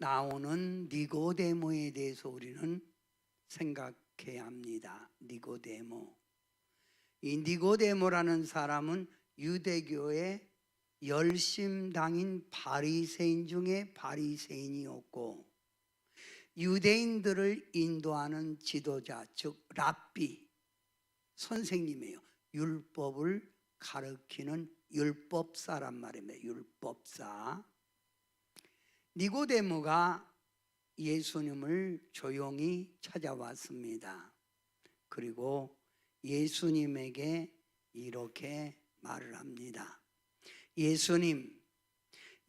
나오는 니고데모에 대해서 우리는 생각해야 합니다. 니고데모. 이 니고데모라는 사람은 유대교의 열심당인 바리새인 중에 바리새인이었고, 유대인들을 인도하는 지도자, 즉 랍비, 선생님이에요. 율법을 가르치는 율법사란 말입니다. 율법사. 니고데모가 예수님을 조용히 찾아왔습니다. 그리고 예수님에게 이렇게 말을 합니다.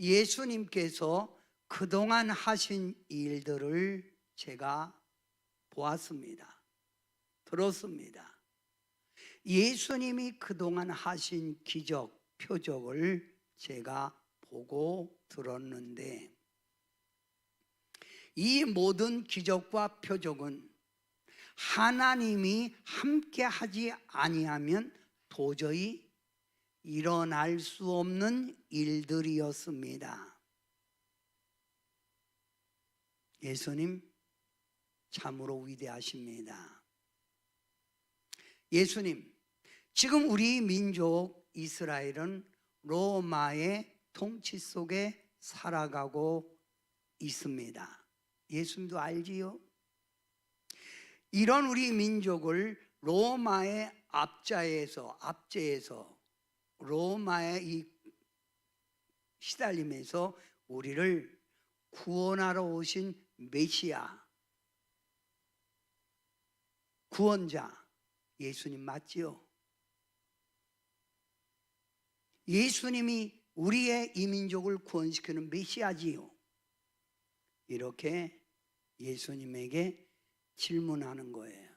예수님께서 그동안 하신 일들을 제가 보았습니다. 들었습니다. 예수님이 그동안 하신 기적, 표적을 제가 보고 들었는데, 이 모든 기적과 표적은 하나님이 함께 하지 아니하면 도저히 일어날 수 없는 일들이었습니다. 예수님 참으로 위대하십니다. 예수님, 지금 우리 민족 이스라엘은 로마의 통치 속에 살아가고 있습니다. 예수님도 알지요? 이런 우리 민족을 로마의 압제에서 로마의 이 시달림에서 우리를 구원하러 오신 메시아, 구원자 예수님 맞지요? 예수님이 우리의 이 민족을 구원시키는 메시아지요. 이렇게 예수님에게 질문하는 거예요.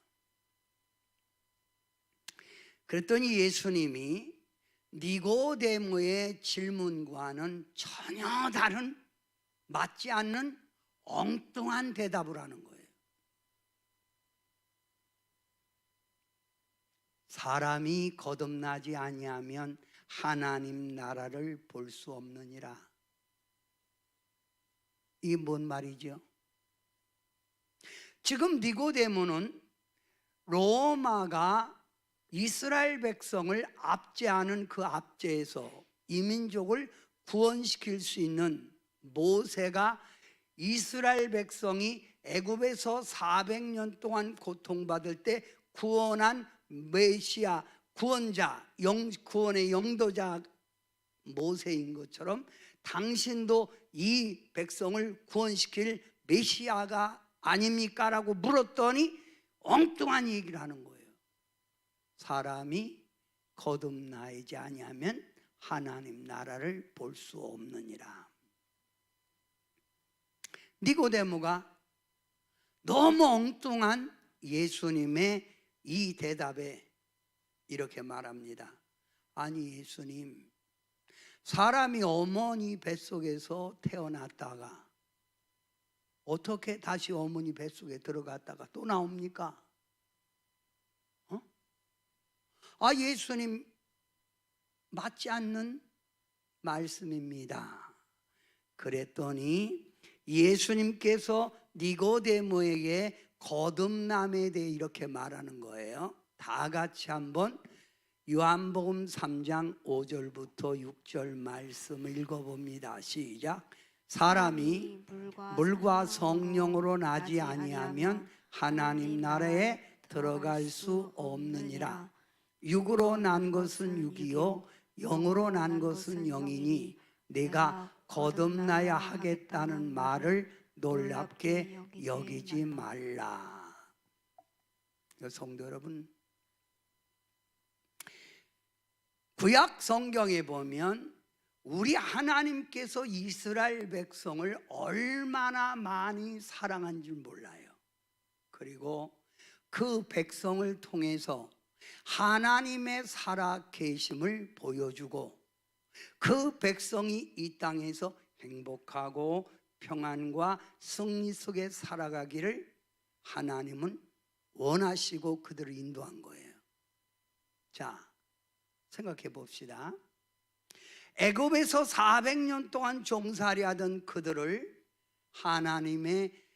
그랬더니 예수님이 니고데모의 질문과는 전혀 다른, 맞지 않는 엉뚱한 대답을 하는 거예요. 사람이 거듭나지 아니하면 하나님 나라를 볼 수 없느니라. 이게 뭔 말이죠? 지금 니고데모는 로마가 이스라엘 백성을 압제하는 그 압제에서 이민족을 구원시킬 수 있는, 모세가 이스라엘 백성이 애굽에서 400년 동안 고통받을 때 구원한 메시아, 구원자, 구원의 영도자 모세인 것처럼 당신도 이 백성을 구원시킬 메시아가 아닙니까? 라고 물었더니 엉뚱한 얘기를 하는 거예요. 사람이 거듭나지 아니하면 하나님 나라를 볼 수 없느니라. 니고데모가 너무 엉뚱한 예수님의 이 대답에 이렇게 말합니다. 아니 예수님, 사람이 어머니 뱃속에서 태어났다가 어떻게 다시 어머니 뱃속에 들어갔다가 또 나옵니까? 예수님 맞지 않는 말씀입니다. 그랬더니 예수님께서 니고데모에게 거듭남에 대해 이렇게 말하는 거예요. 다 같이 한번 요한복음 3장 5절부터 6절 말씀을 읽어봅니다. 시작. 사람이 물과 성령으로 나지 아니하면 하나님 나라에 들어갈 수 없느니라. 육으로 난 것은 육이요 영으로 난 것은 영이니 내가 거듭나야 하겠다는 말을 놀랍게 여기지 말라. 성도 여러분, 구약 성경에 보면 우리 하나님께서 이스라엘 백성을 얼마나 많이 사랑한 줄 몰라요. 그리고 그 백성을 통해서 하나님의 살아계심을 보여주고 그 백성이 이 땅에서 행복하고 평안과 승리 속에 살아가기를 하나님은 원하시고 그들을 인도한 거예요. 자, 생각해 봅시다. 애굽에서 400년 동안 종살이하던 그들을 하나님의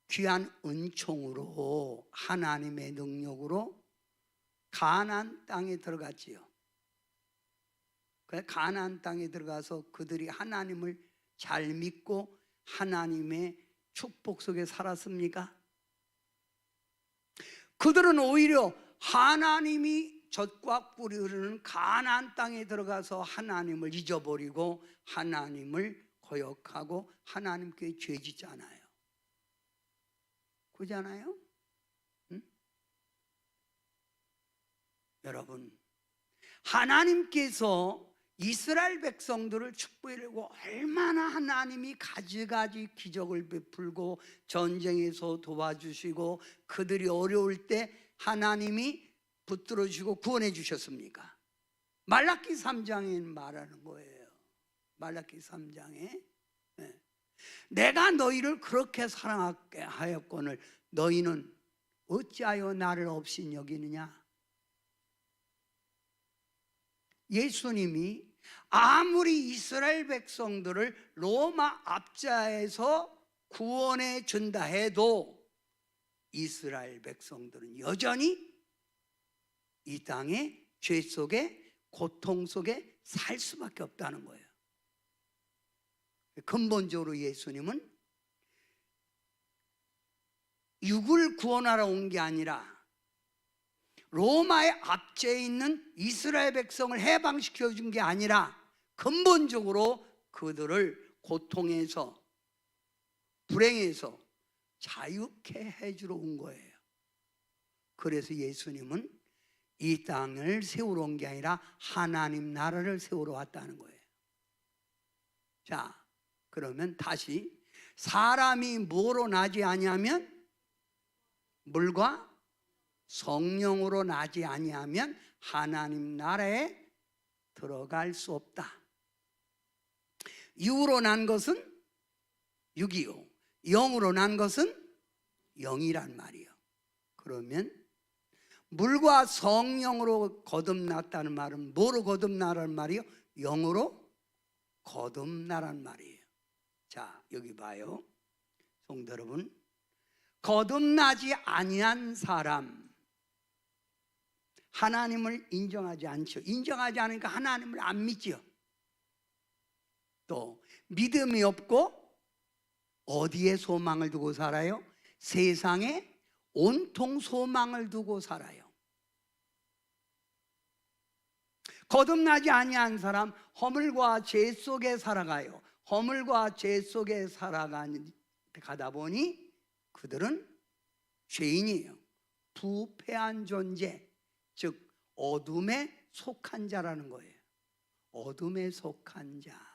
귀한 은총으로, 하나님의 능력으로 가나안 땅에 들어갔지요. 가나안 땅에 들어가서 그들이 하나님을 잘 믿고 하나님의 축복 속에 살았습니까? 그들은 오히려 하나님이 젖과 꿀이 흐르는 가나안 땅에 들어가서 하나님을 잊어버리고 하나님을 거역하고 하나님께 죄짓잖아요. 그러잖아요? 응? 여러분, 하나님께서 이스라엘 백성들을 축복하려고 얼마나 하나님이 가지가지 기적을 베풀고 전쟁에서 도와주시고 그들이 어려울 때 하나님이 붙들어 주시고 구원해 주셨습니까? 말라기 3장에 말하는 거예요. 말라기 3장에 내가 너희를 그렇게 사랑하게 하였거늘 너희는 어찌하여 나를 없이 여기느냐? 예수님이 아무리 이스라엘 백성들을 로마 압제에서 구원해 준다 해도 이스라엘 백성들은 여전히 이 땅의 죄 속에 고통 속에 살 수밖에 없다는 거예요. 근본적으로 예수님은 육을 구원하러 온 게 아니라 로마의 압제에 있는 이스라엘 백성을 해방시켜 준 게 아니라 근본적으로 그들을 고통에서 불행에서 자유케 해주러 온 거예요. 그래서 예수님은 이 땅을 세우러 온 게 아니라 하나님 나라를 세우러 왔다는 거예요. 자, 그러면 다시 사람이 뭐로 나지 아니하면 물과 성령으로 나지 아니하면 하나님 나라에 들어갈 수 없다. 육으로 난 것은 육이요, 영으로 난 것은 영이란 말이요. 그러면 물과 성령으로 거듭났다는 말은 뭐로 거듭나라는 말이요? 영으로 거듭나란 말이에요. 자, 여기 봐요. 성도 여러분, 거듭나지 아니한 사람, 하나님을 인정하지 않죠. 인정하지 않으니까 하나님을 안 믿지요. 또 믿음이 없고 어디에 소망을 두고 살아요? 세상에 온통 소망을 두고 살아요. 거듭나지 아니한 사람, 허물과 죄 속에 살아가요. 허물과 죄 속에 살아가다 보니 그들은 죄인이에요. 부패한 존재, 즉 어둠에 속한 자라는 거예요. 어둠에 속한 자.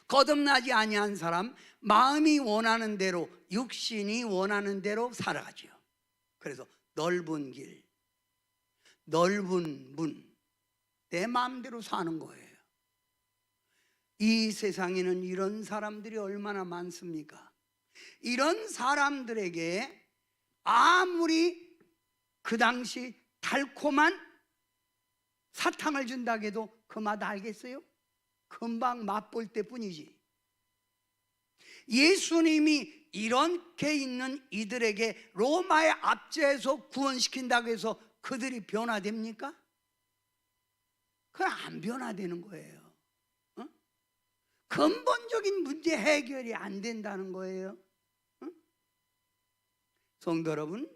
거듭나지 아니한 사람, 마음이 원하는 대로, 육신이 원하는 대로 살아가죠. 그래서 넓은 길, 넓은 문, 내 마음대로 사는 거예요. 이 세상에는 이런 사람들이 얼마나 많습니까? 이런 사람들에게 아무리 그 당시 달콤한 사탕을 준다고 해도 그 맛 알겠어요? 금방 맛볼 때뿐이지. 예수님이 이렇게 있는 이들에게 로마의 압제에서 구원시킨다고 해서 그들이 변화됩니까? 그건 안 변화되는 거예요. 근본적인 문제 해결이 안 된다는 거예요. 성도 여러분,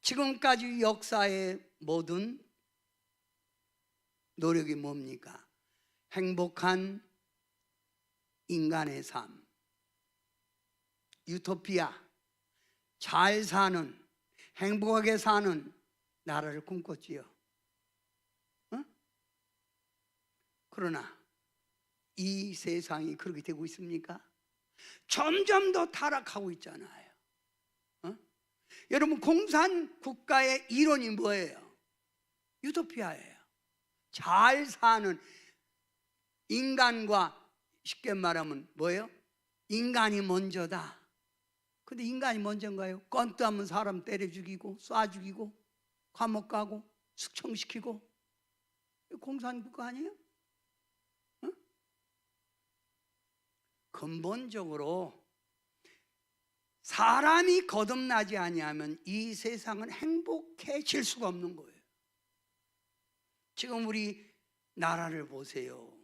지금까지 역사의 모든 노력이 뭡니까? 행복한 인간의 삶, 유토피아, 잘 사는, 행복하게 사는 나라를 꿈꿨지요. 그러나 이 세상이 그렇게 되고 있습니까? 점점 더 타락하고 있잖아요. 여러분, 공산 국가의 이론이 뭐예요? 유토피아예요. 잘 사는 인간과, 쉽게 말하면 뭐예요? 인간이 먼저다. 근데 인간이 먼저인가요? 건도 하면 사람 때려 죽이고 쏴 죽이고 감옥 가고 숙청시키고. 공산 국가 아니에요? 근본적으로 사람이 거듭나지 아니하면 이 세상은 행복해질 수가 없는 거예요. 지금 우리 나라를 보세요.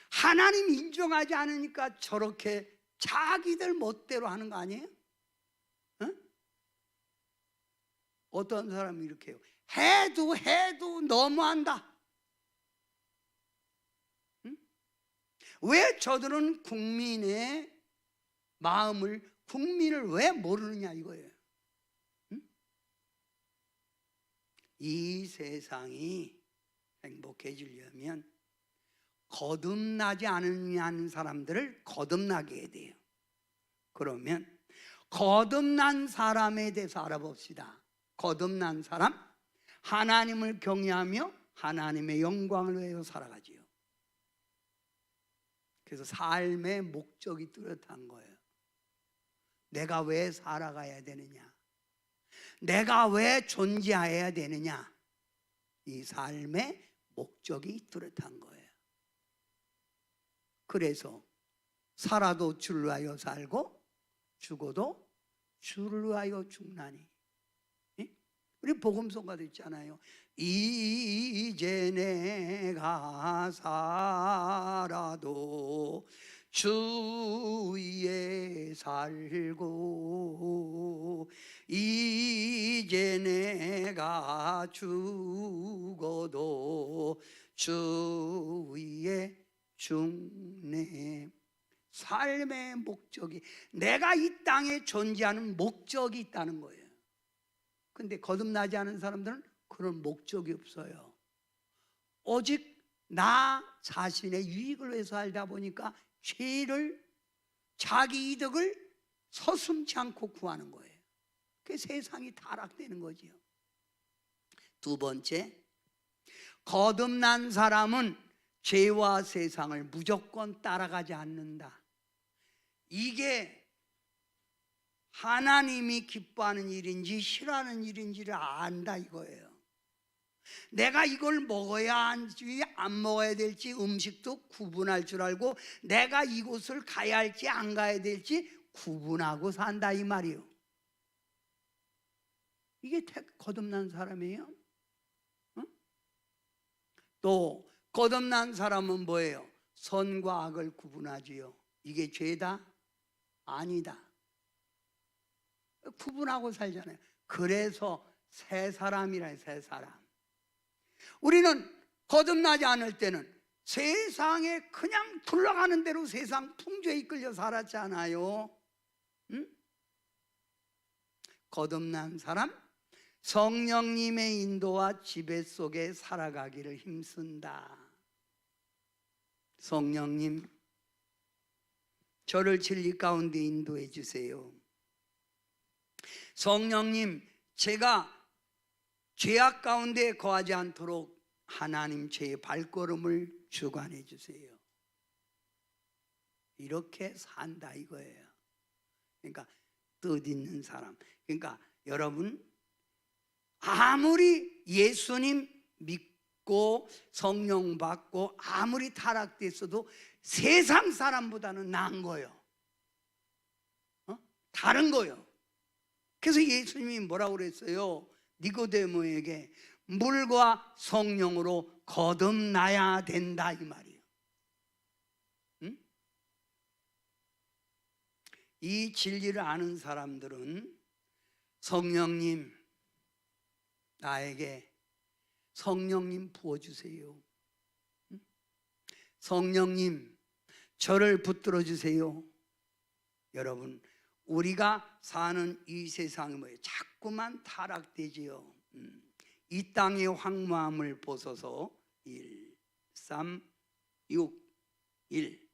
하나님 인정하지 않으니까 저렇게 자기들 멋대로 하는 거 아니에요? 응? 어떤 사람이 이렇게 해요. 해도 너무한다. 응? 왜 저들은 국민의 마음을, 국민을 왜 모르느냐 이거예요. 응? 이 세상이 행복해지려면 거듭나지 않는 사람들을 거듭나게 해야 돼요. 그러면 거듭난 사람에 대해서 알아봅시다. 거듭난 사람, 하나님을 경외하며 하나님의 영광을 위하여 살아가지요. 그래서 삶의 목적이 뚜렷한 거예요. 내가 왜 살아가야 되느냐, 내가 왜 존재해야 되느냐, 이 삶의 목적이 뚜렷한 거예요. 그래서 살아도 주를 위하여 살고 죽어도 주를 위하여 죽나니. 우리 복음성가도 있잖아요. 이제 내가 살아도 주 위에 살고 이제 내가 죽어도 주 위에 죽네. 삶의 목적이, 내가 이 땅에 존재하는 목적이 있다는 거예요. 근데 거듭나지 않은 사람들은 그런 목적이 없어요. 오직 나 자신의 유익을 위해서 살다 보니까 죄를, 자기 이득을 서슴지 않고 구하는 거예요. 그 세상이 타락되는 거지요. 두 번째, 거듭난 사람은 죄와 세상을 무조건 따라가지 않는다. 이게 하나님이 기뻐하는 일인지 싫어하는 일인지를 안다 이거예요. 내가 이걸 먹어야 할지 안 먹어야 될지 음식도 구분할 줄 알고 내가 이곳을 가야 할지 안 가야 될지 구분하고 산다 이 말이에요. 이게 거듭난 사람이에요. 응? 또 거듭난 사람은 뭐예요? 선과 악을 구분하지요. 이게 죄다? 아니다. 구분하고 살잖아요. 그래서 새 사람이라, 새 사람. 우리는 거듭나지 않을 때는 세상에 그냥 둘러가는 대로 세상 풍조에 이끌려 살았잖아요. 응? 거듭난 사람, 성령님의 인도와 지배 속에 살아가기를 힘쓴다. 성령님, 저를 진리 가운데 인도해 주세요. 성령님, 제가 죄악 가운데 거하지 않도록 하나님 제 발걸음을 주관해 주세요. 이렇게 산다 이거예요. 그러니까 뜻 있는 사람. 그러니까 여러분, 아무리 예수님 믿고 성령 받고 아무리 타락됐어도 세상 사람보다는 나은 거예요. 다른 거예요. 그래서 예수님이 뭐라고 그랬어요? 니고데모에게 물과 성령으로 거듭나야 된다 이 말이에요. 응? 이 진리를 아는 사람들은 성령님, 나에게 성령님 부어주세요. 응? 성령님, 저를 붙들어 주세요. 여러분, 우리가 사는 이 세상이 뭐예요? 자꾸만 타락되지요. 이 땅의 황무함을 벗어서 1, 3, 6, 1.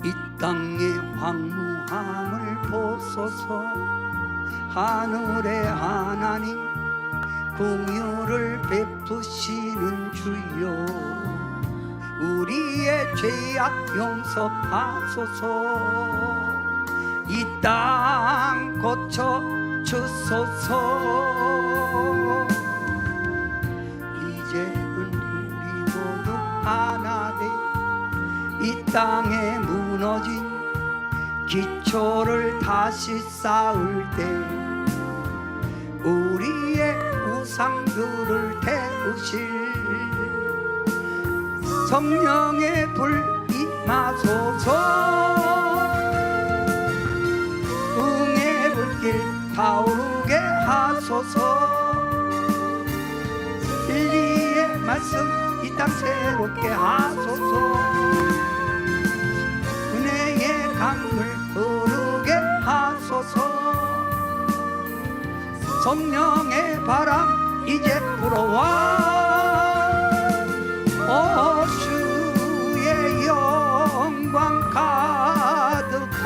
이 땅의 황무함을 벗어서 하늘의 하나님 긍휼을 베푸시는 주여, 우리의 죄악 용서하소서. 이 땅 고쳐 주소서. 이제는 우리 모두 하나 돼 이 땅에 무너진 기초를 다시 쌓을 때 우리의 우상들을 태우실 성령의 불 임하소서. 응의 불길 타오르게 하소서. 진리의 말씀 이 땅 새롭게 하소서. 은혜의 강물 흐르게 하소서. 성령의 바람 이제 불어와. 오 주의 영광 가득한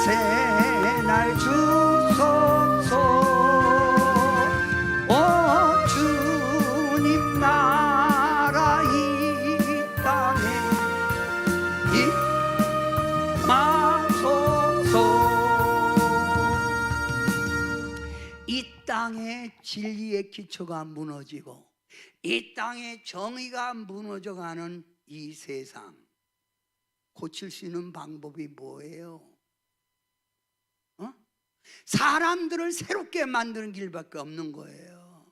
새날 주소서. 오 주님 나라 이 땅에 임하소서. 이 땅의 진리의 기초가 무너지고 이 땅의 정의가 무너져가는 이 세상 고칠 수 있는 방법이 뭐예요? 사람들을 새롭게 만드는 길밖에 없는 거예요.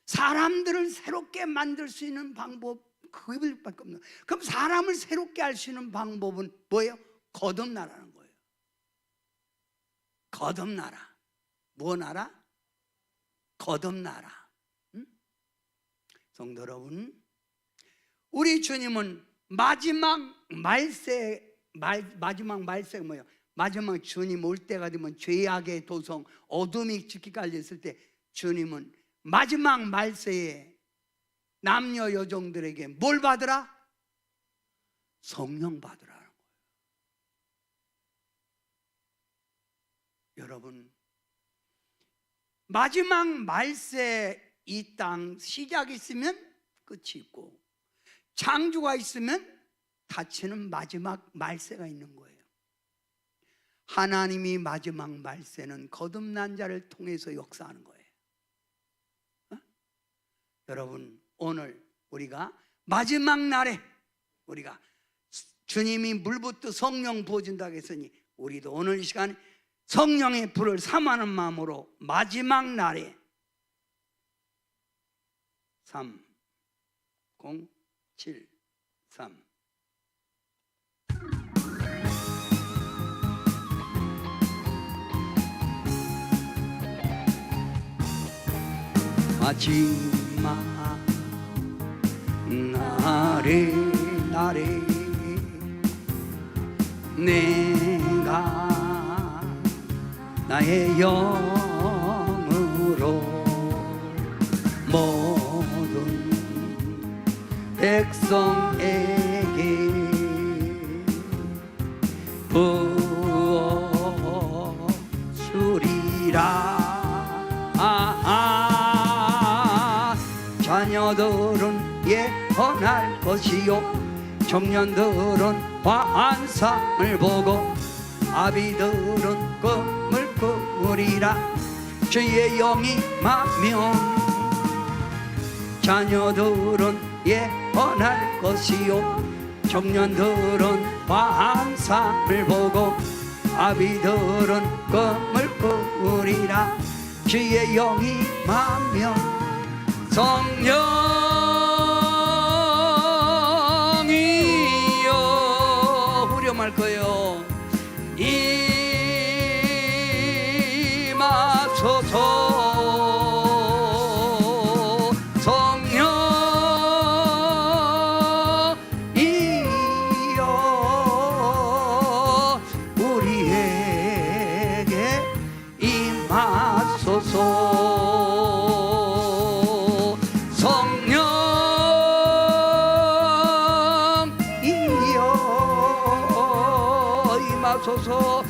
사람들을 새롭게 만들 수 있는 방법 그 길밖에 없는 거예요. 그럼 사람을 새롭게 할 수 있는 방법은 뭐예요? 거듭나라는 거예요. 거듭나라. 뭐 나라? 거듭나라. 성도 여러분, 우리 주님은 마지막 말세가 뭐예요? 마지막 주님 올 때가 되면 죄악의 도성 어둠이 짙게 깔렸을 때 주님은 마지막 말세에 남녀 여종들에게 뭘 받으라? 성령 받으라는 거예요. 여러분, 마지막 말세 이 땅 시작이 있으면 끝이 있고 창조가 있으면 닫히는 마지막 말세가 있는 거예요. 하나님이 마지막 말세는 거듭난 자를 통해서 역사하는 거예요. 여러분, 오늘 우리가 마지막 날에 우리가 주님이 물부터 성령 부어준다고 했으니 우리도 오늘 이 시간 성령의 불을 삼하는 마음으로 마지막 날에 3, 0, 7, 3 마지막 날에 내가 나의 영으로 모든 백성에게 부어주리라. 자녀들은 예언할 것이요 청년들은 환상을 보고 아비들은 꿈을 꾸리라. 주의 영이 임하면 자녀들은 예언할 것이요 청년들은 환상을 보고 아비들은 꿈을 꾸리라. 주의 영이 임하면 성령이여 후렴할 거예요. 임하소서. 성령이여 우리에게 임하소서. 임하소서.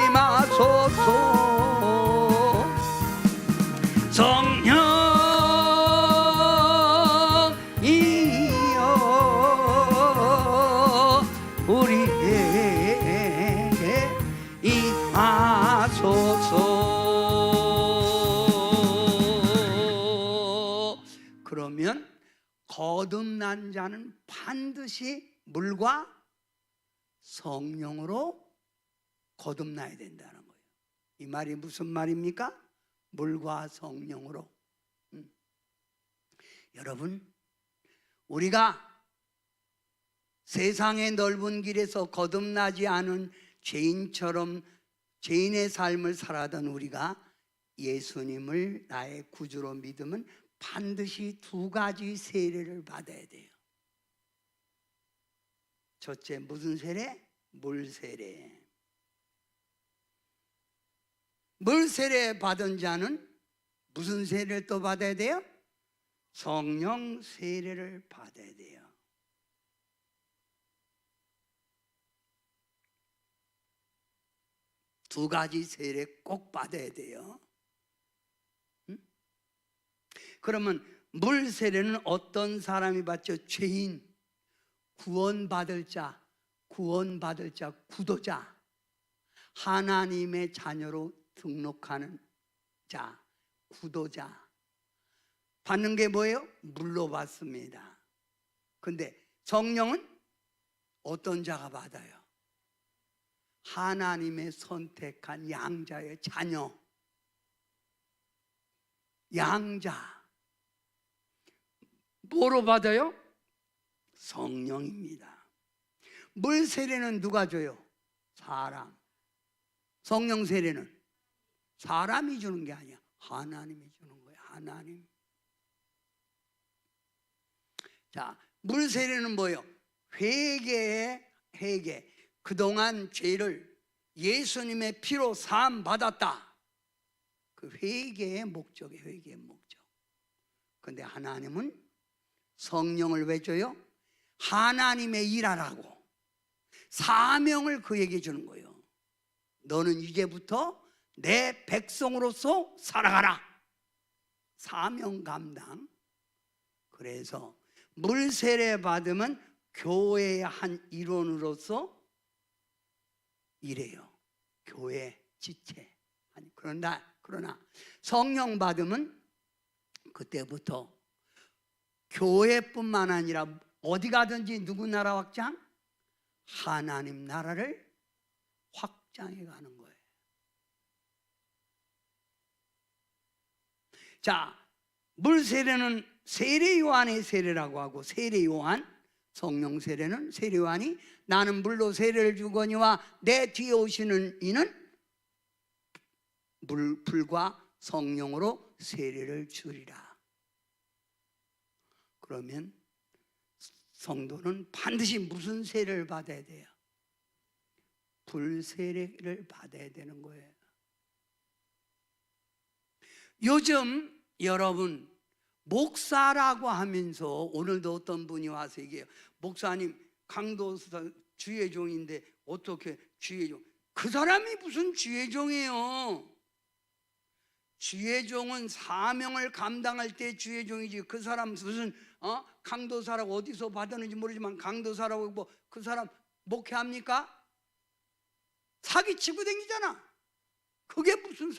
임하소서. 성령 그러면 거듭난 자는 반드시 물과 성령으로 거듭나야 된다는 거예요. 이 말이 무슨 말입니까? 물과 성령으로. 여러분, 우리가 세상의 넓은 길에서 거듭나지 않은 죄인처럼 죄인의 삶을 살아던 우리가 예수님을 나의 구주로 믿으면 반드시 두 가지 세례를 받아야 돼요. 첫째, 무슨 세례? 물 세례. 물 세례 받은 자는 무슨 세례를 또 받아야 돼요? 성령 세례를 받아야 돼요. 두 가지 세례 꼭 받아야 돼요. 그러면 물 세례는 어떤 사람이 받죠? 죄인, 구원받을 자, 구도자, 하나님의 자녀로 등록하는 자, 구도자 받는 게 뭐예요? 물로 받습니다. 근데 성령은 어떤 자가 받아요? 하나님의 선택한 양자의 자녀, 양자. 뭐로 받아요? 성령입니다. 물 세례는 누가 줘요? 사람. 성령 세례는 사람이 주는 게 아니야. 하나님이 주는 거예요. 하나님. 자, 물 세례는 뭐예요? 회개의 회개. 그동안 죄를 예수님의 피로 사함 받았다. 그 회개의 목적이에요. 회개의 목적. 근데 하나님은 성령을 왜 줘요? 하나님의 일하라고 사명을 그에게 주는 거예요. 너는 이제부터 내 백성으로서 살아가라. 사명 감당. 그래서 물 세례 받으면 교회의 한 일원으로서 일해요. 교회 지체. 그러나 성령 받으면 그때부터 교회뿐만 아니라 어디 가든지 누구 나라 확장? 하나님 나라를 확장해 가는 거예요. 자, 물 세례는 세례 요한의 세례라고 하고, 세례 요한, 성령 세례는 세례 요한이 나는 물로 세례를 주거니와 내 뒤에 오시는 이는 불과 성령으로 세례를 주리라. 그러면 성도는 반드시 무슨 세례를 받아야 돼요? 불 세례를 받아야 되는 거예요. 요즘 여러분 목사라고 하면서 오늘도 어떤 분이 와서 얘기해요. 목사님, 강도사 주의 종인데 어떻게 주의 종? 그 사람이 무슨 주의 종이에요? 주의 종은 사명을 감당할 때 주의 종이지. 그 사람 무슨 강도사라고 어디서 받았는지 모르지만 강도사라고 뭐 그 사람 목회합니까? 사기치고 다니잖아. 그게 무슨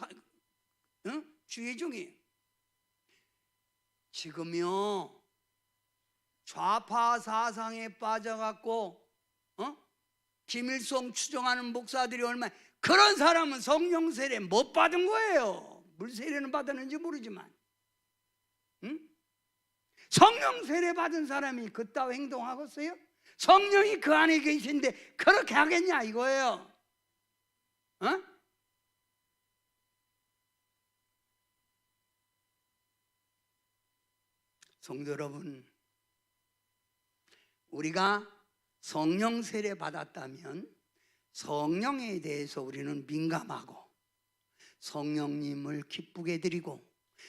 주의 종이에요. 지금요 좌파 사상에 빠져갖고 김일성 추종하는 목사들이 얼마나, 그런 사람은 성령 세례 못 받은 거예요. 물 세례는 받았는지 모르지만 성령 세례 받은 사람이 그따위 행동하겠어요? 성령이 그 안에 계신데 그렇게 하겠냐 이거예요. 성도 여러분, 우리가 성령 세례 받았다면 성령에 대해서 우리는 민감하고 성령님을 기쁘게 드리고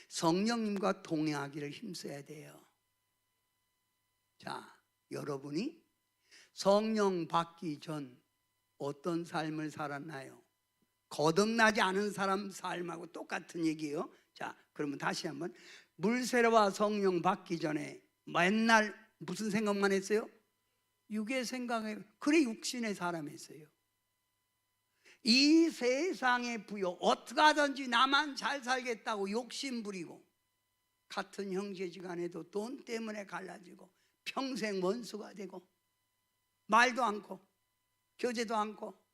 성령님과 동행하기를 힘써야 돼요. 자, 여러분이 성령 받기 전 어떤 삶을 살았나요? 거듭나지 않은 사람 삶하고 똑같은 얘기예요. 자, 그러면 다시 한번, 물세례와 성령 받기 전에 맨날 무슨 생각만 했어요? 육의 생각에, 그래 육신의 사람이었어요. 이 세상의 부요, 어떻게 하든지 나만 잘 살겠다고 욕심 부리고 같은 형제지간에도 돈 때문에 갈라지고 평생 원수가 되고 말도 않고 교제도 않고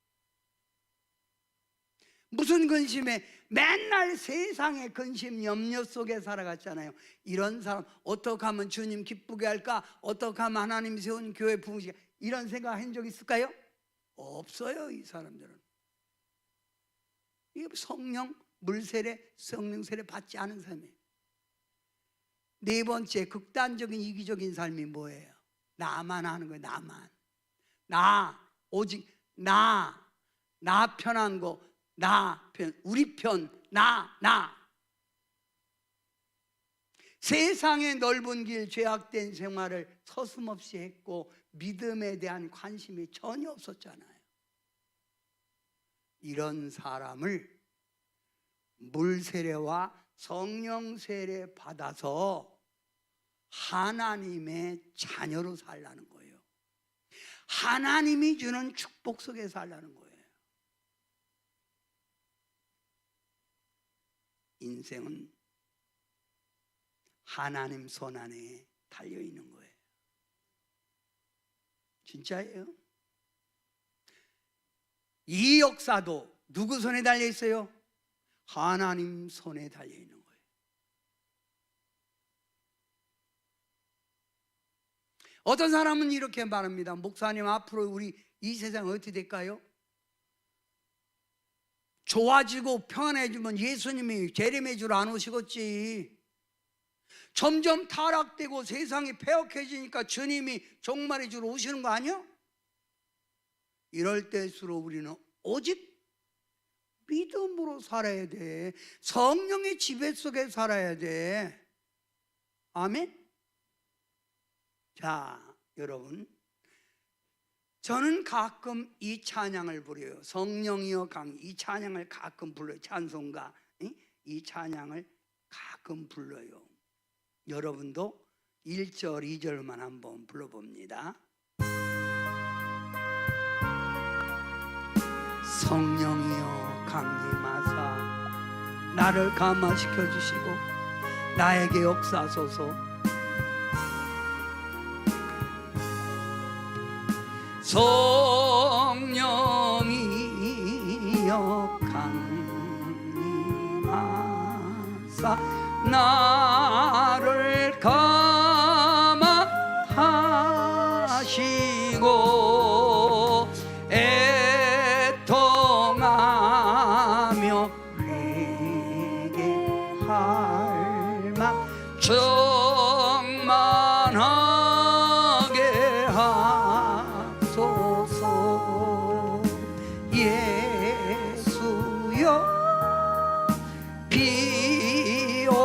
무슨 근심에 맨날 세상의 근심 염려 속에 살아갔잖아요. 이런 사람 어떻게 하면 주님 기쁘게 할까? 어떻게 하면 하나님 세운 교회 부흥시켜? 이런 생각 한 적 있을까요? 없어요. 이 사람들은 이 성령 물세례 성령 세례 받지 않은 삶이에요. 네 번째 극단적인 이기적인 삶이 뭐예요? 나만 하는 거예요. 나만 오직 나 편한 거 우리 편 나 세상의 넓은 길 죄악된 생활을 서슴없이 했고 믿음에 대한 관심이 전혀 없었잖아요. 이런 사람을 물세례와 성령 세례 받아서 하나님의 자녀로 살라는 거예요. 하나님이 주는 축복 속에 살라는 거예요. 인생은 하나님 손 안에 달려있는 거예요. 진짜예요. 이 역사도 누구 손에 달려있어요? 하나님 손에 달려있는 거예요. 어떤 사람은 이렇게 말합니다. 목사님, 앞으로 우리 이 세상 어떻게 될까요? 좋아지고 평안해지면 예수님이 재림의 줄 안 오시겠지. 점점 타락되고 세상이 폐역해지니까 주님이 종말의 줄 오시는 거 아니야? 이럴 때일수록 우리는 오직 믿음으로 살아야 돼. 성령의 지배 속에 살아야 돼. 아멘? 자, 여러분, 저는 가끔 이 찬양을 부려요. 성령이여 강, 이 찬양을 가끔 불러요. 찬송가 이 찬양을 가끔 불러요. 여러분도 1절 2절만 한번 불러봅니다. 성령이여 강림하사 나를 감화시켜 주시고 나에게 역사하소서. 성령이여 강림하사 나를 감화하시고 애통하며 회개할 만 충만하게 하소서. 예수여 비오니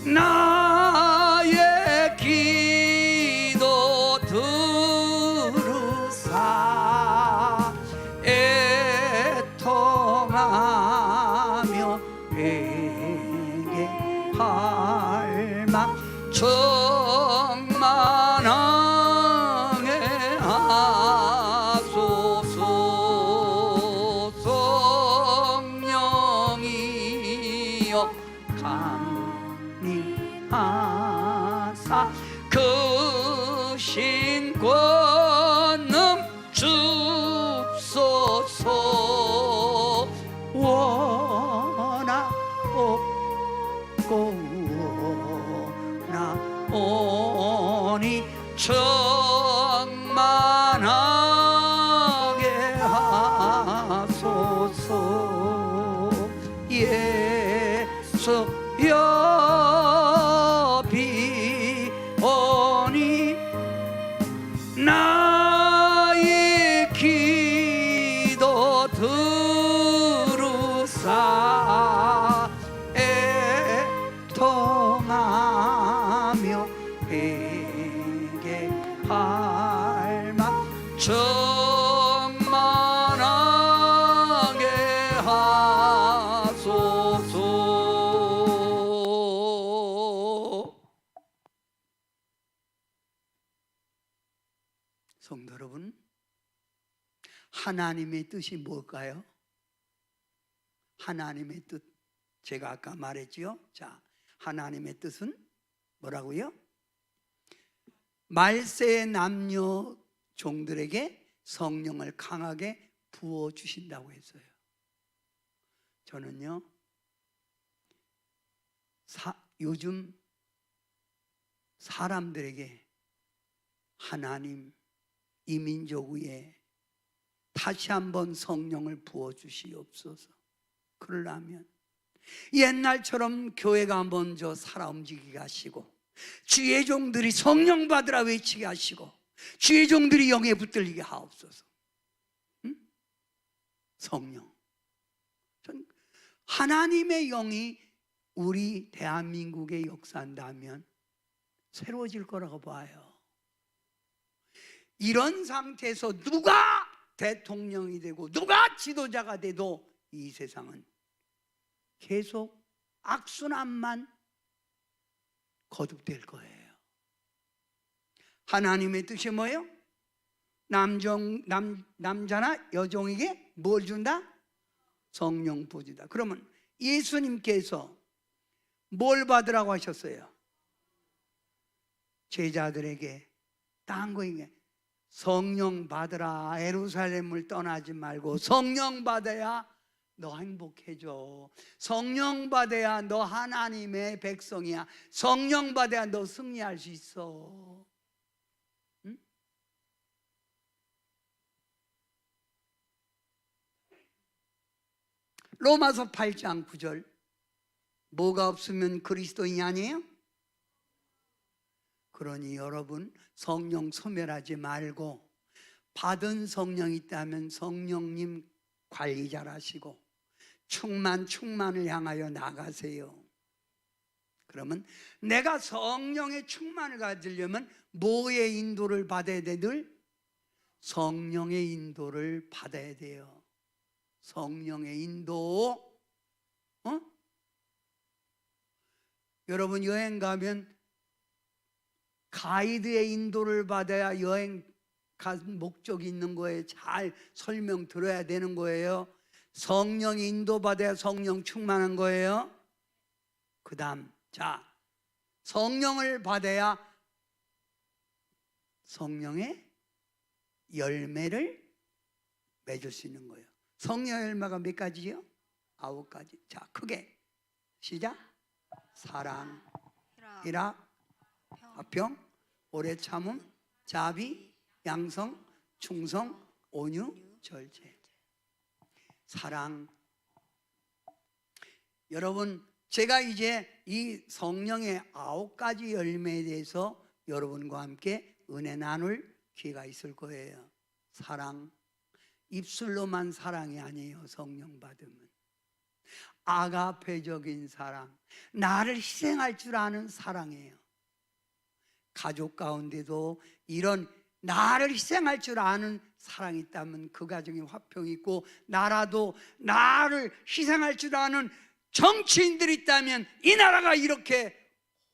나의 기도 들으사 애통하며 회개할 만 충만하게 하소서. 성령이여 강림하사 그 신권능 줍소서. 원하옵고나오니 충만하게 하소서. 예수여 비오니 나의 기도 들으사 애통하며 회개할 만 충만하게 하소서. 성도 여러분, 하나님의 뜻이 뭘까요? 하나님의 뜻, 제가 아까 말했지요. 자, 하나님의 뜻은 뭐라고요? 말세의 남녀 종들에게 성령을 강하게 부어 주신다고 했어요. 저는요, 요즘 사람들에게 하나님 이 민족 위에 다시 한번 성령을 부어 주시옵소서. 그러려면 옛날처럼 교회가 먼저 살아 움직이게 하시고, 주의 종들이 성령 받으라 외치게 하시고, 주의 종들이 영에 붙들리게 하옵소서. 응? 성령. 전 하나님의 영이 우리 대한민국에 역사한다면 새로워질 거라고 봐요. 이런 상태에서 누가 대통령이 되고 누가 지도자가 돼도 이 세상은 계속 악순환만 거듭될 거예요. 하나님의 뜻이 뭐예요? 남자나 여종에게 뭘 준다? 성령 부어준다. 그러면 예수님께서 뭘 받으라고 하셨어요? 제자들에게 딴 거에게 성령 받으라. 예루살렘을 떠나지 말고 성령 받아야 너 행복해져. 성령 받아야 너 하나님의 백성이야. 성령 받아야 너 승리할 수 있어. 응? 로마서 8장 9절. 뭐가 없으면 그리스도인이 아니에요? 그러니 여러분 성령 소멸하지 말고 받은 성령이 있다면 성령님 관리 잘 하시고 충만을 향하여 나가세요. 그러면 내가 성령의 충만을 가지려면 뭐의 인도를 받아야 돼? 늘 성령의 인도를 받아야 돼요. 성령의 인도. 여러분 여행 가면 가이드의 인도를 받아야 여행 간 목적이 있는 거예요. 잘 설명 들어야 되는 거예요. 성령 인도 받아야 성령 충만한 거예요. 그 다음, 자, 성령을 받아야 성령의 열매를 맺을 수 있는 거예요. 성령 열매가 몇 가지요? 9가지. 자, 크게 시작. 사랑, 희락, 화평, 오래 참음, 자비, 양성, 충성, 온유, 절제. 사랑. 여러분 제가 이제 이 성령의 9가지 열매에 대해서 여러분과 함께 은혜 나눌 기회가 있을 거예요. 사랑. 입술로만 사랑이 아니에요. 성령 받으면 아가페적인 사랑, 나를 희생할 줄 아는 사랑이에요. 가족 가운데도 이런 나를 희생할 줄 아는 사랑이 있다면 그 가정에 화평이 있고, 나라도 나를 희생할 줄 아는 정치인들이 있다면 이 나라가 이렇게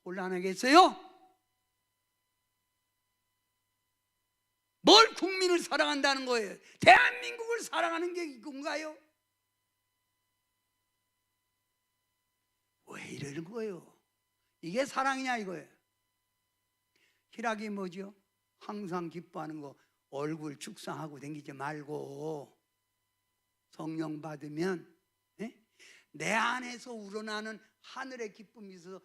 혼란하겠어요? 뭘 국민을 사랑한다는 거예요? 대한민국을 사랑하는 게 이건가요? 왜 이러는 거예요? 이게 사랑이냐 이거예요. 희락이 뭐죠? 항상 기뻐하는 거, 얼굴 축상하고 다니지 말고 성령 받으면 내 안에서 우러나는 하늘의 기쁨이 있어서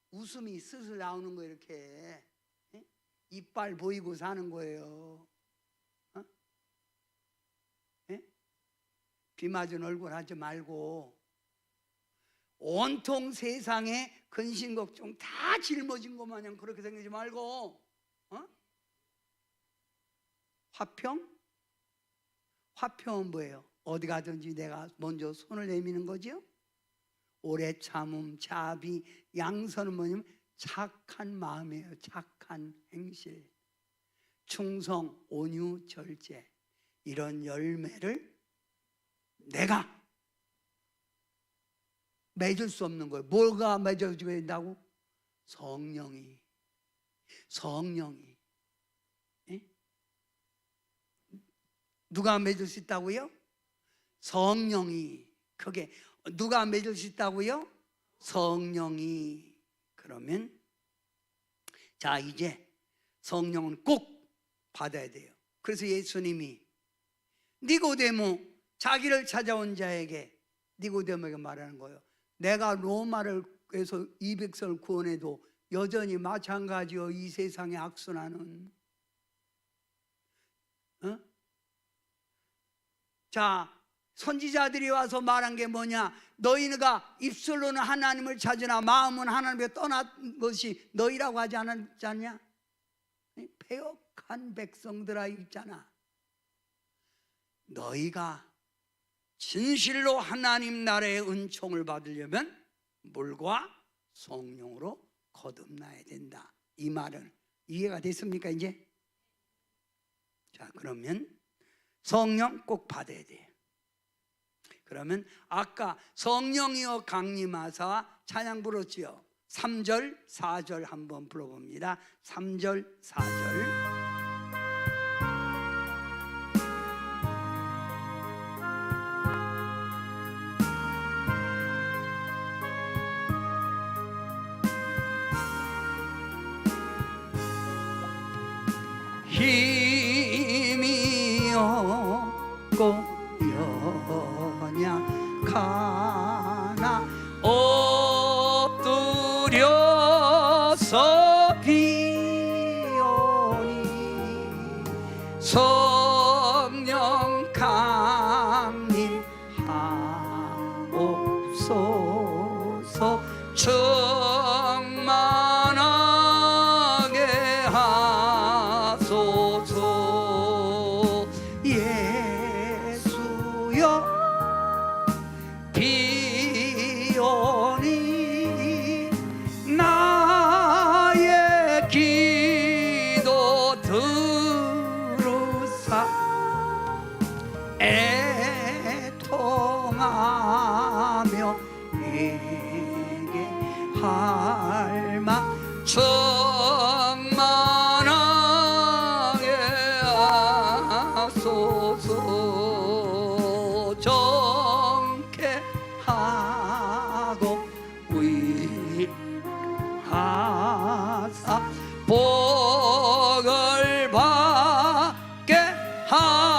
웃음이 슬슬 나오는 거예요. 이렇게 이빨 보이고 사는 거예요. 비 맞은 얼굴 하지 말고 온통 세상에 근심 걱정 다 짊어진 것 마냥 그렇게 생기지 말고 화평? 화평은 뭐예요? 어디 가든지 내가 먼저 손을 내미는 거죠. 오래 참음, 자비, 양선은 뭐냐면 착한 마음이에요. 착한 행실. 충성, 온유, 절제. 이런 열매를 내가 맺을 수 없는 거예요. 뭐가 맺어줘야 된다고? 성령이. 누가 맺을 수 있다고요? 성령이. 그게 누가 맺을 수 있다고요? 성령이. 그러면 자, 이제 성령은 꼭 받아야 돼요. 그래서 예수님이 니고데모, 자기를 찾아온 자에게 니고데모에게 말하는 거예요. 내가 로마를 해서 200설 구원해도 여전히 마찬가지요. 이 세상의 악순환은. 자, 선지자들이 와서 말한 게 뭐냐? 너희가 입술로는 하나님을 찾으나 마음은 하나님께 떠난 것이 너희라고 하지 않았냐? 패역한 백성들아 있잖아. 너희가 진실로 하나님 나라의 은총을 받으려면 물과 성령으로 거듭나야 된다. 이 말은 이해가 됐습니까 이제? 자, 그러면 성령 꼭 받아야 돼요. 그러면 아까 성령이여 강림하사 찬양 불렀지요. 3절 4절 한번 불러봅니다. 3절 4절. 힘이 없고 연약하나 엎드려서 비오니 성령 강림하옵소서. 충만하게 하소서. 예수여 비오니 나의 기도 들으사 애통하며 내게 할망 충만하게 하소서. 정케 하고 위하사 복을 받게 하소서.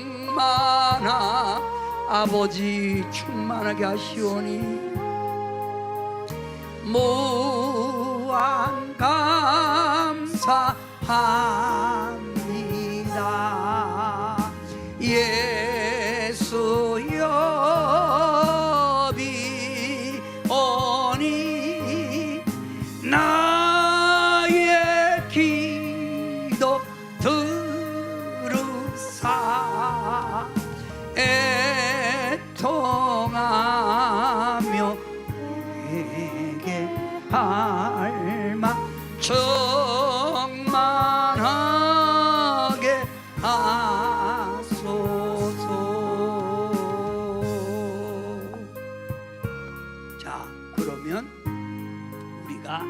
충만하 아버지 충만하게 하시오니 무한 감사합니다. 예수여 비오니 나의 기도 들으사 애통하며 내게 할망 충만하게 하소서. 자, 그러면 우리가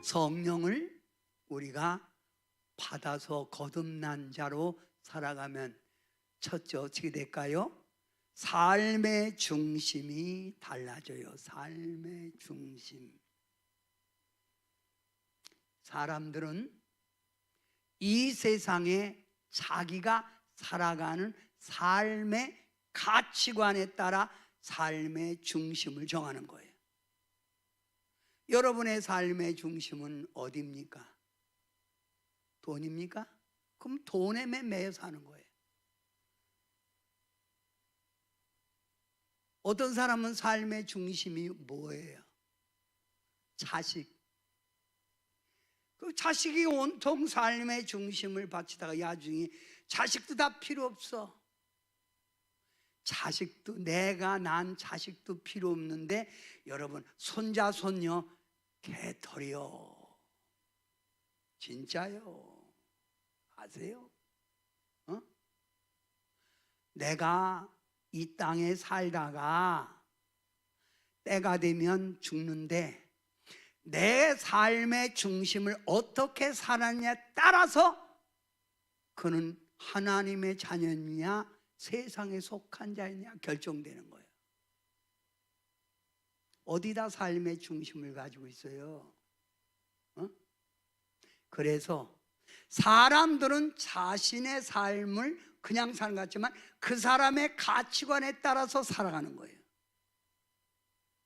성령을 우리가 받아서 거듭난 자로 살아가면 첫째 어떻게 될까요? 삶의 중심이 달라져요. 삶의 중심. 사람들은 이 세상에 자기가 살아가는 삶의 가치관에 따라 삶의 중심을 정하는 거예요. 여러분의 삶의 중심은 어디입니까? 돈입니까? 그럼 돈에 매여 사는 거예요. 어떤 사람은 삶의 중심이 뭐예요? 자식. 그 자식이 온통 삶의 중심을 바치다가 나중에 자식도 다 필요 없어. 자식도 내가 난 자식도 필요 없는데 여러분 손자 손녀 개털이요. 진짜요. 아세요? 내가 이 땅에 살다가 때가 되면 죽는데 내 삶의 중심을 어떻게 살았냐에 따라서 그는 하나님의 자녀냐 세상에 속한 자냐 결정되는 거예요. 어디다 삶의 중심을 가지고 있어요? 그래서 사람들은 자신의 삶을 그냥 사는 것 같지만 그 사람의 가치관에 따라서 살아가는 거예요.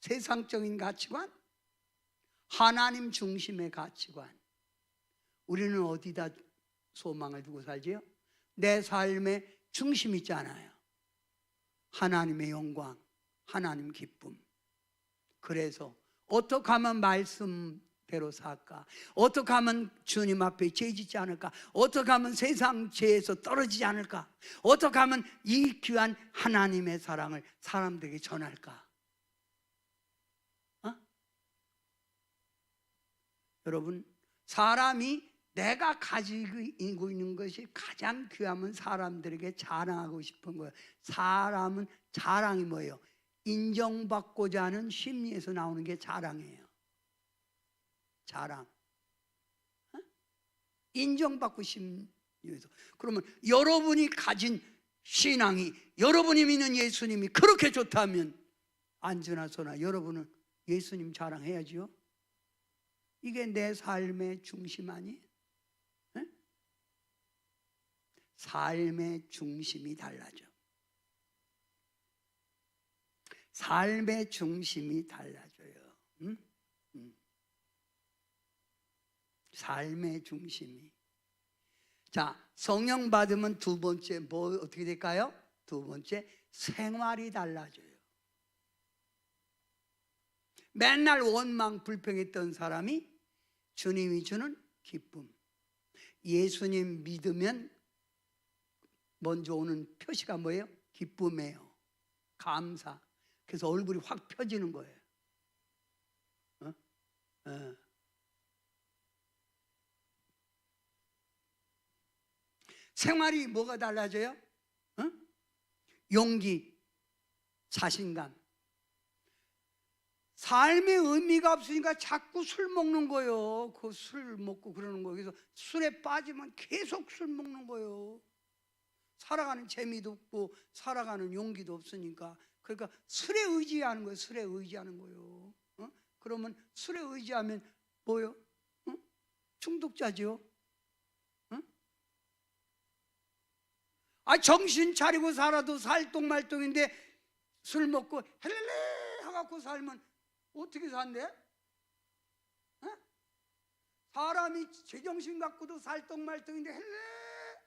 세상적인 가치관, 하나님 중심의 가치관. 우리는 어디다 소망을 두고 살지요? 내 삶의 중심 있잖아요. 하나님의 영광, 하나님 기쁨. 그래서 어떻게 하면 말씀대로 살까? 어떻게 하면 주님 앞에 죄짓지 않을까? 어떻게 하면 세상 죄에서 떨어지지 않을까? 어떻게 하면 이 귀한 하나님의 사랑을 사람들에게 전할까? 여러분, 사람이 내가 가지고 있는 것이 가장 귀하면 사람들에게 자랑하고 싶은 거예요. 사람은 자랑이 뭐예요? 인정받고자 하는 심리에서 나오는 게 자랑이에요. 자랑. 인정받고 심리에서. 그러면 여러분이 가진 신앙이, 여러분이 믿는 예수님이 그렇게 좋다면 안주나 소나 여러분은 예수님 자랑해야지요. 이게 내 삶의 중심 아니에요? 네? 삶의 중심이 달라져. 삶의 중심이 달라져요. 삶의 중심이. 자, 성령 받으면 두 번째 뭐 어떻게 될까요? 두 번째, 생활이 달라져요. 맨날 원망 불평했던 사람이 주님이 주는 기쁨. 예수님 믿으면 먼저 오는 표시가 뭐예요? 기쁨이에요. 감사. 그래서 얼굴이 확 펴지는 거예요. 생활이 뭐가 달라져요? 용기, 자신감. 삶의 의미가 없으니까 자꾸 술 먹는 거예요. 그 술 먹고 그러는 거예요. 그래서 술에 빠지면 계속 술 먹는 거예요. 살아가는 재미도 없고 살아가는 용기도 없으니까. 그러니까 술에 의지하는 거예요. 술에 의지하는 거예요. 그러면 술에 의지하면 뭐요? 중독자죠. 정신 차리고 살아도 살똥말똥인데 술 먹고 헬렐레 해갖고 살면 어떻게 산대? 사람이 제정신 갖고도 살똥말똥인데 헬레.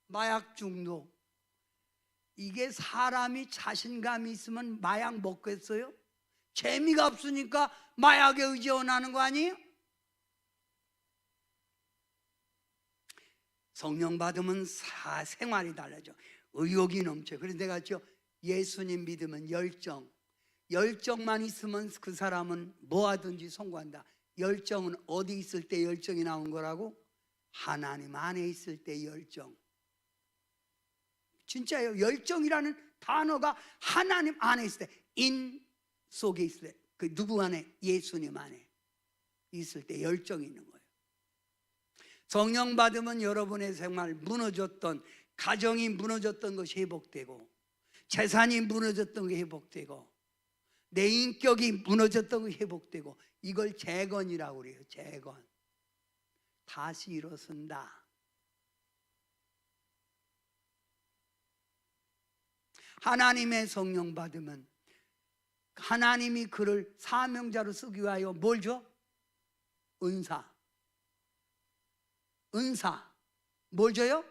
마약 중독. 이게 사람이 자신감이 있으면 마약 먹겠어요? 재미가 없으니까 마약에 의지원하는 거 아니에요? 성령 받으면 생활이 달라져. 의욕이 넘쳐. 그래서 내가 예수님 믿으면 열정만 있으면 그 사람은 뭐하든지 성공한다. 열정은 어디 있을 때 열정이 나온 거라고? 하나님 안에 있을 때 열정. 진짜예요. 열정이라는 단어가 하나님 안에 있을 때, 인 속에 있을 때, 그 누구 안에? 예수님 안에 있을 때 열정이 있는 거예요. 성령 받으면 여러분의 생활 무너졌던, 가정이 무너졌던 것이 회복되고, 재산이 무너졌던 게 회복되고, 내 인격이 무너졌던 게 회복되고, 이걸 재건이라고 그래요. 재건. 다시 일어선다. 하나님의 성령 받으면 하나님이 그를 사명자로 쓰기 위하여 뭘 줘? 은사. 뭘 줘요?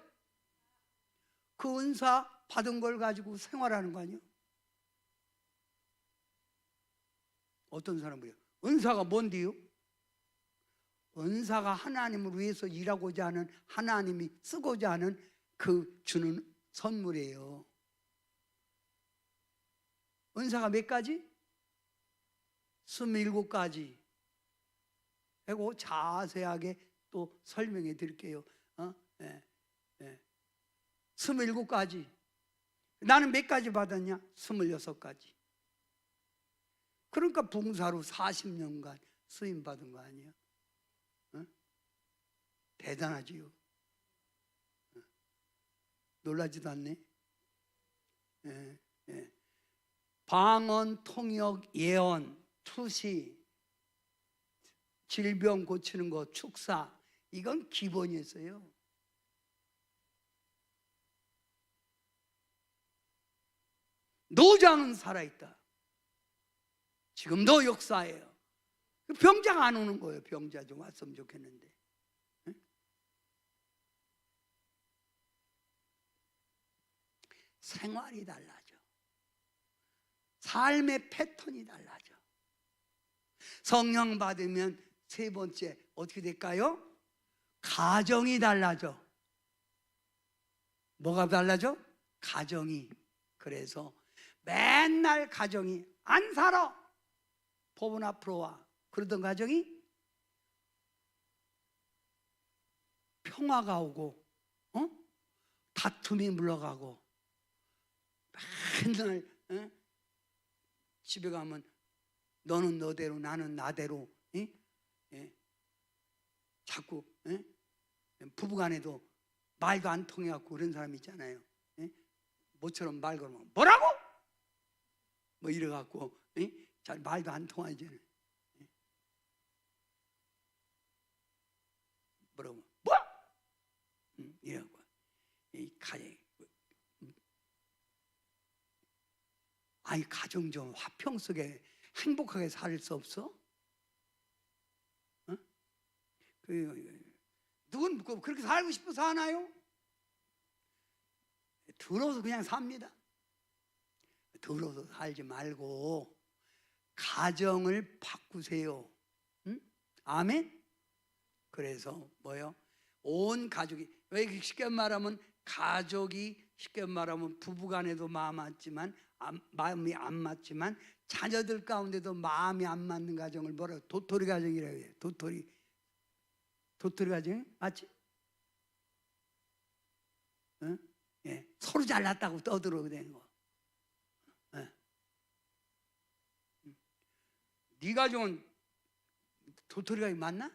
그 은사 받은 걸 가지고 생활하는 거 아니에요? 어떤 사람이요? 은사가 뭔데요? 은사가 하나님을 위해서 일하고자 하는, 하나님이 쓰고자 하는 그 주는 선물이에요. 은사가 몇 가지? 27가지. 그리고 자세하게 또 설명해 드릴게요. 27가지. 나는 몇 가지 받았냐? 26가지. 그러니까 봉사로 40년간 쓰임 받은 거 아니에요? 대단하지요. 놀라지도 않네. 예, 예. 방언, 통역, 예언, 투시, 질병 고치는 거, 축사, 이건 기본이었어요. 노장은 살아있다. 지금도 역사예요. 병자가 안 오는 거예요. 병자 좀 왔으면 좋겠는데. 응? 생활이 달라져. 삶의 패턴이 달라져. 성령 받으면 세 번째 어떻게 될까요? 가정이 달라져. 뭐가 달라져? 가정이. 그래서 맨날 가정이 안 살아. 법은 앞으로 와. 그러던 가정이 평화가 오고, 다툼이 물러가고, 맨날 집에 가면 너는 너대로 나는 나대로, 자꾸 부부간에도 말도 안 통해갖고 그런 사람 있잖아요. 모처럼 말 걸면 뭐라고? 뭐 이래갖고 잘 말도 안 통하지. 뭐라고? 뭐? 이래갖고 아니 가정 좀 화평 속에 행복하게 살 수 없어? 누군 그렇게 살고 싶어서 사나요? 더러워서 그냥 삽니다. 더러워서 살지 말고 가정을 바꾸세요. 응? 아멘? 그래서 뭐요? 온 가족이, 왜 쉽게 말하면 가족이, 쉽게 말하면 부부간에도 마음이 안 맞지만 자녀들 가운데도 마음이 안 맞는 가정을 뭐라고? 도토리 가정이라고 해요. 도토리 가정 맞지? 응? 예. 서로 잘났다고 떠들어도 되는 거. 예. 네 가정은 도토리 가정 맞나?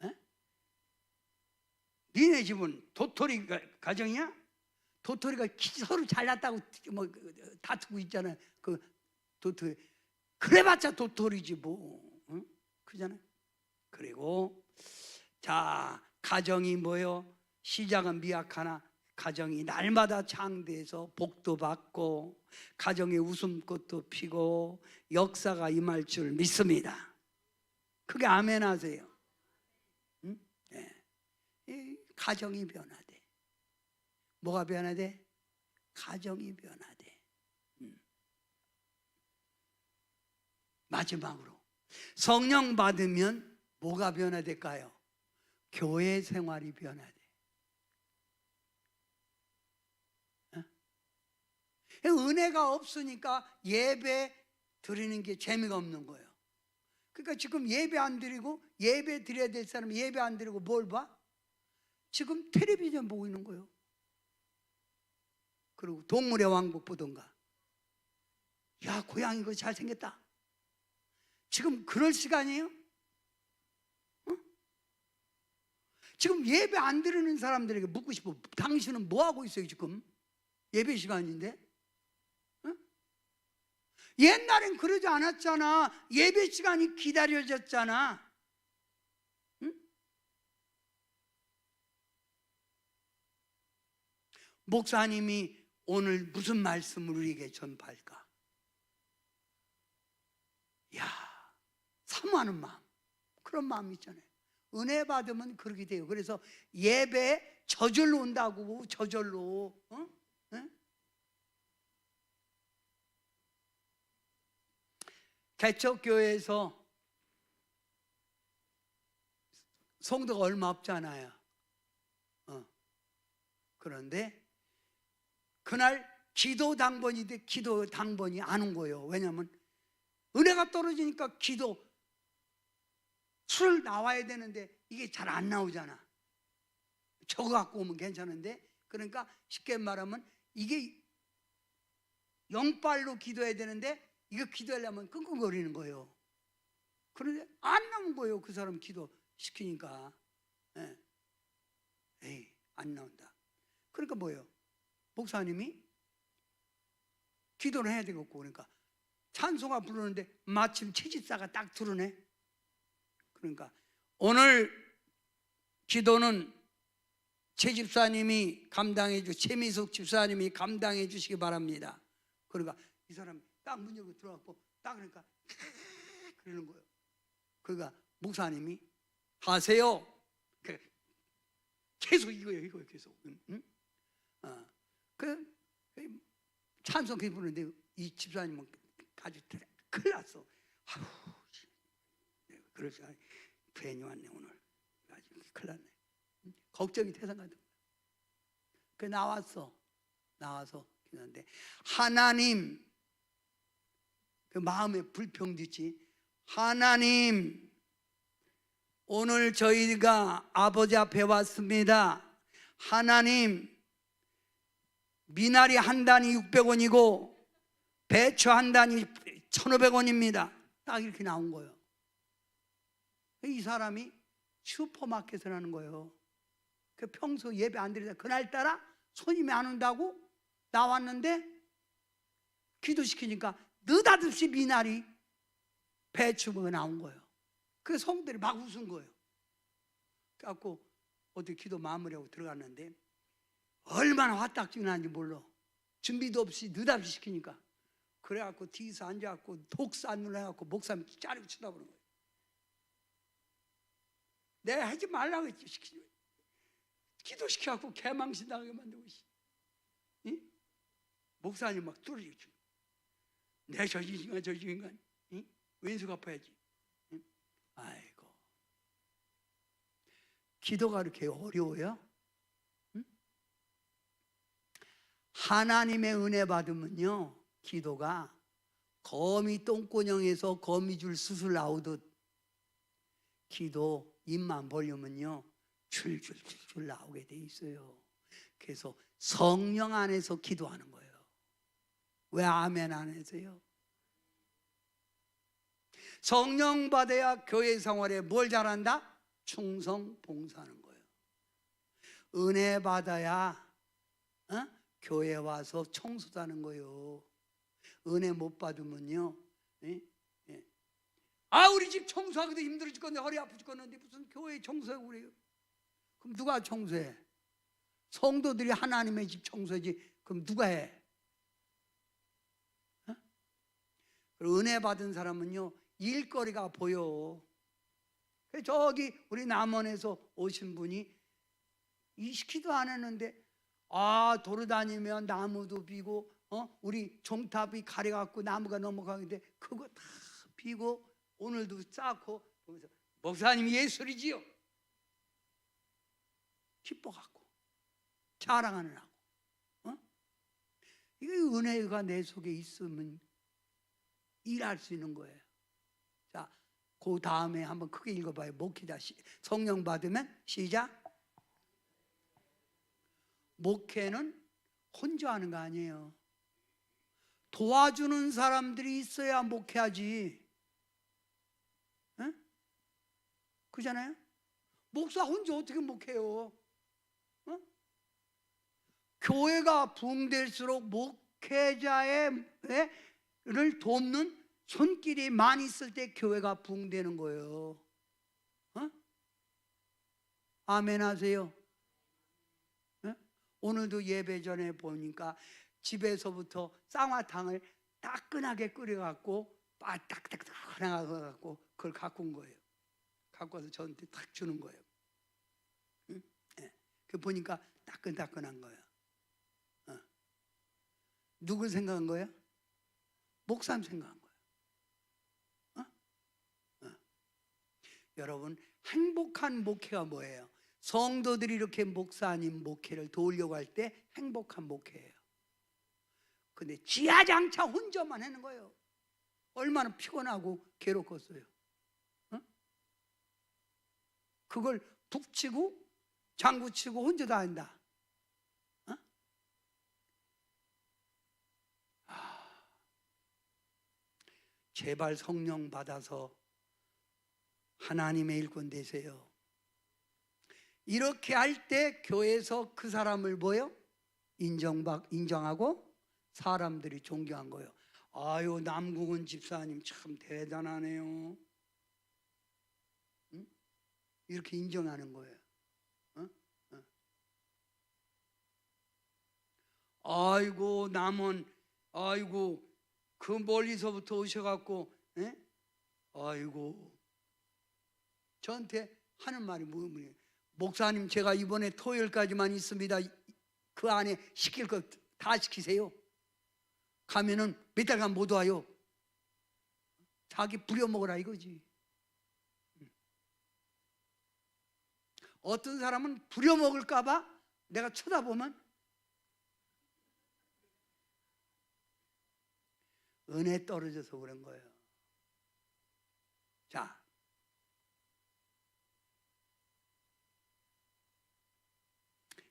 예? 니네 집은 도토리 가정이야? 도토리가 서로 잘났다고 뭐 다투고 있잖아. 그 도토리 그래봤자 도토리지 뭐. 응? 그잖아. 그리고 자, 가정이 뭐요? 시작은 미약하나 가정이 날마다 창대해서 복도 받고 가정의 웃음꽃도 피고 역사가 임할 줄 믿습니다. 그게 아멘 하세요. 응? 네. 이 가정이 변화돼. 뭐가 변화돼? 가정이 변화돼. 마지막으로 성령 받으면 뭐가 변화될까요? 교회 생활이 변화돼. 은혜가 없으니까 예배 드리는 게 재미가 없는 거예요. 그러니까 지금 예배 안 드리고, 예배 드려야 될 사람은 예배 안 드리고 뭘 봐? 지금 텔레비전 보고 있는 거예요. 그리고 동물의 왕국 보던가. 야, 고양이 이거 잘생겼다. 지금 그럴 시간이에요? 지금 예배 안 드리는 사람들에게 묻고 싶어. 당신은 뭐 하고 있어요 지금? 예배 시간인데? 옛날엔 그러지 않았잖아. 예배 시간이 기다려졌잖아. 응? 목사님이 오늘 무슨 말씀을 우리에게 전파할까? 야, 사모하는 마음, 그런 마음이 있잖아요. 은혜 받으면 그렇게 돼요. 그래서 예배 저절로 온다고. 저절로. 개척교회에서 성도가 얼마 없잖아요. 그런데 그날 기도 당번이 안 온 거예요. 왜냐하면 은혜가 떨어지니까 술 나와야 되는데 이게 잘 안 나오잖아. 저거 갖고 오면 괜찮은데, 그러니까 쉽게 말하면 이게 영빨로 기도해야 되는데 이거 기도하려면 끙끙거리는 거예요. 그런데 안 나온 거예요. 그 사람 기도 시키니까. 예. 에이, 안 나온다. 그러니까 뭐예요? 목사님이 기도를 해야 되겠고, 그러니까 찬송가 부르는데 마침 채집사가 딱 들으네. 그러니까 오늘 기도는 채집사님이 감당해 최미숙 집사님이 감당해 주시기 바랍니다. 그러니까 이 사람이 딱 문 열고 들어갔고 딱 그러니까 그러는 거예요. 그러니까 목사님이 하세요. 계속 이거예요 계속. 응? 그 찬송기 부르는데 이 집사님은 아주 큰일 났어. 아유, 그러지 않아. 괜히 왔네 오늘. 아주 큰일 났네. 걱정이 태산가도. 그 나와서 기도하는데 하나님, 그 마음에 불평도 있지. 하나님, 오늘 저희가 아버지 앞에 왔습니다. 하나님, 미나리 한 단이 600원이고 배추 한 단이 1,500원입니다. 딱 이렇게 나온 거예요. 이 사람이 슈퍼마켓을 하는 거예요. 그 평소 예배 안 드리다 그날따라 손님이 안 온다고 나왔는데 기도시키니까 느닷없이 미나리 배추가 나온 거예요. 그 성들이 막 웃은 거예요. 그래갖고 어떻게 기도 마무리하고 들어갔는데 얼마나 화딱지난지 몰라. 준비도 없이 느닷없이 시키니까. 그래갖고 뒤에서 앉아갖고 독산을 해갖고 목사님 짜리고 쳐다보는 거예요. 내가 하지 말라고 했지. 시키지. 기도시켜갖고 개망신당하게 만들고 있어. 응? 목사님 막 뚫어지고. 내 저 인간 응? 왼수 갚아야지. 응? 아이고, 기도가 그렇게 어려워요? 응? 하나님의 은혜 받으면요, 기도가 거미 똥구녕에서 거미줄 수술 나오듯 기도 입만 벌리면요 줄줄줄 나오게 돼 있어요. 그래서 성령 안에서 기도하는 거예요. 왜 아멘 안 해서요? 성령 받아야 교회 생활에 뭘 잘한다? 충성 봉사하는 거예요. 은혜 받아야 교회 와서 청소도 하는 거예요. 은혜 못 받으면요, 우리 집 청소하기도 힘들어 죽겠는데 허리 아프 죽겠는데 무슨 교회 청소하고 그래요? 그럼 누가 청소해? 성도들이 하나님의 집 청소하지. 그럼 누가 해? 은혜 받은 사람은요 일거리가 보여. 저기 우리 남원에서 오신 분이 기도 안 했는데 돌아다니면 나무도 비고 우리 종탑이 가려갖고 나무가 넘어가는데 그거 다 비고 오늘도 쌓고 보면서 목사님 예술이지요. 기뻐갖고 자랑하는 하고. 이게 은혜가 내 속에 있으면 일할 수 있는 거예요. 자, 그 다음에 한번 크게 읽어봐요. 목회자 성령 받으면 시작. 목회는 혼자 하는 거 아니에요. 도와주는 사람들이 있어야 목회하지. 그잖아요. 목사 혼자 어떻게 목회해요? 교회가 부흥될수록 목회자를 돕는 손길이 많이 있을 때 교회가 부흥되는 거예요. 아멘 하세요. 오늘도 예배 전에 보니까 집에서부터 쌍화탕을 따끈하게 끓여갖고 딱딱딱 해갖고 그걸 갖고 온 거예요. 갖고 와서 저한테 딱 주는 거예요. 그 보니까 따끈따끈한 거예요. 누굴 생각한 거예요? 목사님 생각한 거예요. 여러분, 행복한 목회가 뭐예요? 성도들이 이렇게 목사님 목회를 도우려고 할 때 행복한 목회예요. 근데 지하장차 혼자만 하는 거예요. 얼마나 피곤하고 괴롭겠어요. 그걸 북치고 장구치고 혼자 다 한다. 제발 성령 받아서 하나님의 일꾼 되세요. 이렇게 할 때 교회에서 그 사람을 뭐요? 인정하고 사람들이 존경한 거예요. 아유, 남궁은 집사님 참 대단하네요. 응? 이렇게 인정하는 거예요. 어? 어. 아이고, 남은 아이고 그 멀리서부터 오셔갖고, 에? 아이고, 저한테 하는 말이 뭐예요? 목사님, 제가 이번에 토요일까지만 있습니다. 그 안에 시킬 거 다 시키세요. 가면은 몇 달간 못 와요. 자기 부려먹으라 이거지. 어떤 사람은 부려먹을까봐 내가 쳐다보면 은혜 떨어져서 그런 거예요. 자,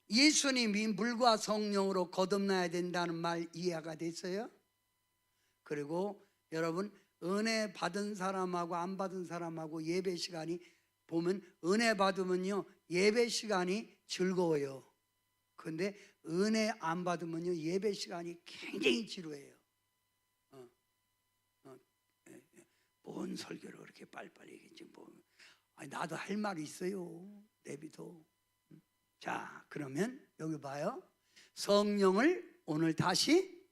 예수님이 물과 성령으로 거듭나야 된다는 말 이해가 됐어요? 그리고 여러분, 은혜 받은 사람하고 안 받은 사람하고 예배 시간이 보면, 은혜 받으면요 예배 시간이 즐거워요. 근데 은혜 안 받으면요 예배 시간이 굉장히 지루해요. 뭔 설교를 그렇게 빨리빨리 얘기했지 뭐. 아니, 나도 할 말이 있어요. 내비도. 자, 그러면 여기 봐요. 성령을 오늘 다시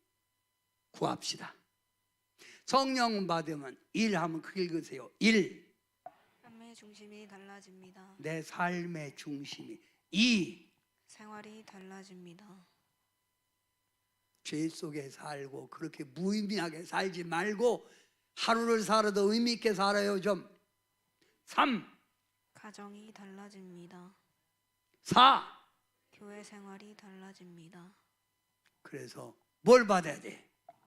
구합시다. 성령 받으면 1 하면 크게 읽으세요. 1. 삶의 중심이 달라집니다. 내 삶의 중심이. 2. 생활이 달라집니다. 죄 속에 살고 그렇게 무의미하게 살지 말고 하루를 살아도 의미 있게 살아요 좀. 3. 가정이 달라집니다. 4. 교회 생활이 달라집니다. 그래서 뭘 받아야 돼?